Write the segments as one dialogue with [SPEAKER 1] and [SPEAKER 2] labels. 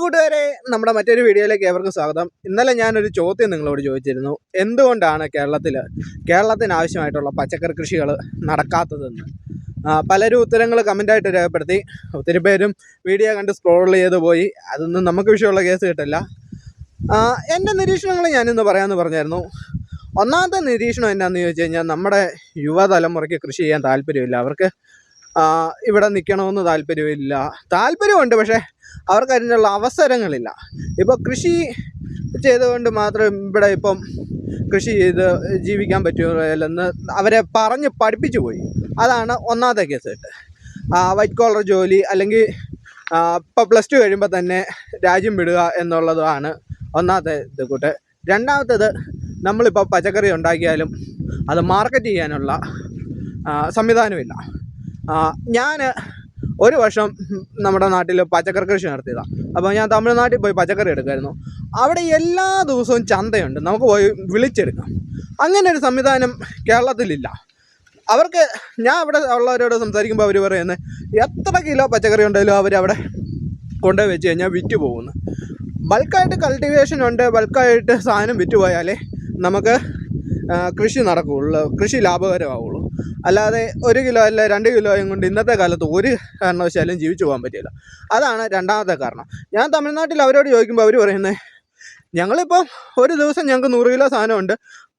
[SPEAKER 1] കൂട്ടുകാരെ, നമ്മുടെ മറ്റൊരു വീഡിയോയിലേക്ക് ഏവർക്കും സ്വാഗതം. ഇന്നലെ ഞാനൊരു ചോദ്യം നിങ്ങളോട് ചോദിച്ചിരുന്നു. എന്തുകൊണ്ടാണ് കേരളത്തിന് ആവശ്യമായിട്ടുള്ള പച്ചക്കറി കൃഷികൾ നടക്കാത്തതെന്ന്. പലരും ഉത്തരങ്ങൾ കമൻ്റായിട്ട് രേഖപ്പെടുത്തി. ഒത്തിരി പേരും വീഡിയോ കണ്ട് സ്ക്രോൾ ചെയ്ത് പോയി. അതൊന്നും നമുക്ക് വിഷയമുള്ള കേസ് കിട്ടില്ല. എൻ്റെ നിരീക്ഷണങ്ങൾ ഞാനിന്ന് പറയാമെന്ന് പറഞ്ഞായിരുന്നു. ഒന്നാമത്തെ നിരീക്ഷണം എന്നാന്ന് ചോദിച്ചു കഴിഞ്ഞാൽ, നമ്മുടെ യുവതലമുറയ്ക്ക് കൃഷി ചെയ്യാൻ താല്പര്യമില്ല. അവർക്ക് ഇവിടെ നിൽക്കണമെന്ന് താല്പര്യമുണ്ട്, പക്ഷേ അവർക്ക് അതിനുള്ള അവസരങ്ങളില്ല. ഇപ്പോൾ കൃഷി ചെയ്തുകൊണ്ട് മാത്രം ഇവിടെ ഇപ്പം കൃഷി ചെയ്ത് ജീവിക്കാൻ പറ്റുമല്ലെന്ന് അവരെ പറഞ്ഞ് പഠിപ്പിച്ചു പോയി. അതാണ് ഒന്നാമത്തെ കേസ്. വൈറ്റ് കോളർ ജോലി അല്ലെങ്കിൽ ഇപ്പോൾ +2 കഴിയുമ്പോൾ തന്നെ രാജ്യം വിടുക എന്നുള്ളതാണ് ഒന്നാമത്തെ ഇത് കൂട്ട്. രണ്ടാമത്തേത്, നമ്മളിപ്പോൾ പച്ചക്കറി ഉണ്ടാക്കിയാലും അത് മാർക്കറ്റ് ചെയ്യാനുള്ള സംവിധാനമില്ല. ഞാൻ ഒരു വർഷം നമ്മുടെ നാട്ടിൽ പച്ചക്കറി കൃഷി നടത്തിയതാണ്. അപ്പോൾ ഞാൻ തമിഴ്നാട്ടിൽ പോയി പച്ചക്കറി എടുക്കുമായിരുന്നു. അവിടെ എല്ലാ ദിവസവും ചന്തയുണ്ട്, നമുക്ക് പോയി വിളിച്ചെടുക്കാം. അങ്ങനെ ഒരു സംവിധാനം കേരളത്തിലില്ല. ഞാൻ അവിടെ ഉള്ളവരോട് സംസാരിക്കുമ്പോൾ അവർ പറയുന്നത്, എത്ര കിലോ പച്ചക്കറി ഉണ്ടെങ്കിലും അവരവിടെ കൊണ്ടുപോയി വെച്ച് കഴിഞ്ഞാൽ വിറ്റ് പോകുന്നു. ബൾക്കായിട്ട് കൾട്ടിവേഷൻ ഉണ്ട്, ബൾക്കായിട്ട് സാധനം വിറ്റ് പോയാലേ നമുക്ക് കൃഷി നടക്കുകയുള്ളൂ, കൃഷി ലാഭകരമാവുള്ളൂ. അല്ലാതെ 1 കിലോ അല്ല 2 കിലോയും കൊണ്ട് ഇന്നത്തെ കാലത്ത് ഒരു കാരണവശാലും ജീവിച്ചു പോകാൻ പറ്റില്ല. അതാണ് രണ്ടാമത്തെ കാരണം. ഞാൻ തമിഴ്നാട്ടിൽ അവരോട് ചോദിക്കുമ്പോൾ അവർ പറയുന്നത്, ഞങ്ങളിപ്പം ഒരു ദിവസം ഞങ്ങൾക്ക് 100 കിലോ സാധനമുണ്ട്,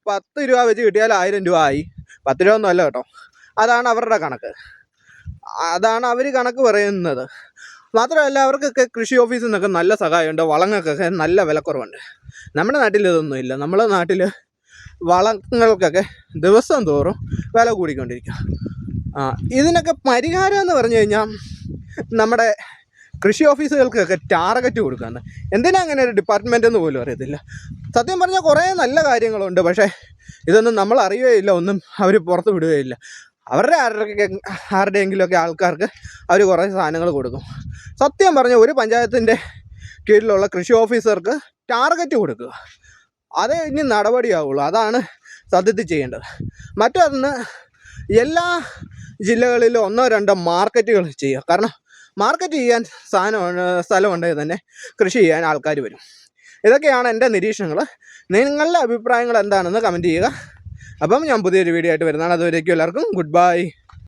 [SPEAKER 1] 10 രൂപ വെച്ച് കിട്ടിയാൽ 1000 രൂപ ആയി. 10 രൂപ ഒന്നും അല്ല കേട്ടോ, അതാണ് അവരുടെ കണക്ക്. അതാണ് അവർ കണക്ക് പറയുന്നത്. മാത്രമല്ല, അവർക്കൊക്കെ കൃഷി ഓഫീസിൽ നിന്നൊക്കെ നല്ല സഹായമുണ്ട്, വളങ്ങൾക്കൊക്കെ നല്ല വിലക്കുറവുണ്ട്. നമ്മുടെ നാട്ടിൽ ഇതൊന്നുമില്ല. നമ്മുടെ നാട്ടിൽ വളങ്ങൾക്കൊക്കെ ദിവസം തോറും വില കൂടിക്കൊണ്ടിരിക്കുക. ഇതിനൊക്കെ പരിഹാരം എന്ന് പറഞ്ഞു കഴിഞ്ഞാൽ, നമ്മുടെ കൃഷി ഓഫീസുകൾക്കൊക്കെ ടാർഗറ്റ് കൊടുക്കാന്ന്. എന്തിനാ അങ്ങനെ ഒരു ഡിപ്പാർട്ട്മെൻ്റ് എന്ന് പോലും അറിയത്തില്ല. സത്യം പറഞ്ഞാൽ കുറേ നല്ല കാര്യങ്ങളുണ്ട്, പക്ഷേ ഇതൊന്നും നമ്മൾ അറിയുകയില്ല, ഒന്നും അവർ പുറത്ത് വിടുകയില്ല. ആരുടെയെങ്കിലുമൊക്കെ ആൾക്കാർക്ക് അവർ കുറേ സാധനങ്ങൾ കൊടുക്കും. സത്യം പറഞ്ഞാൽ ഒരു പഞ്ചായത്തിൻ്റെ കീഴിലുള്ള കൃഷി ഓഫീസർക്ക് ടാർഗറ്റ് കൊടുക്കുക, അതേ ഇനി നടപടിയാവുള്ളൂ. അതാണ് സത്യത്തിൽ ചെയ്യേണ്ടത്. മറ്റൊന്ന്, എല്ലാ ജില്ലകളിലും 1-2 മാർക്കറ്റുകൾ ചെയ്യുക. കാരണം മാർക്കറ്റ് ചെയ്യാൻ സ്ഥലമുണ്ടെങ്കിൽ തന്നെ കൃഷി ചെയ്യാൻ ആൾക്കാർ വരും. ഇതൊക്കെയാണ് എൻ്റെ നിരീക്ഷണങ്ങൾ. നിങ്ങളുടെ അഭിപ്രായങ്ങൾ എന്താണെന്ന് കമൻറ്റ് ചെയ്യുക. അപ്പം ഞാൻ പുതിയൊരു വീഡിയോ ആയിട്ട് വരുന്നതാണ്. അതുവരേക്കും എല്ലാവർക്കും ഗുഡ് ബൈ.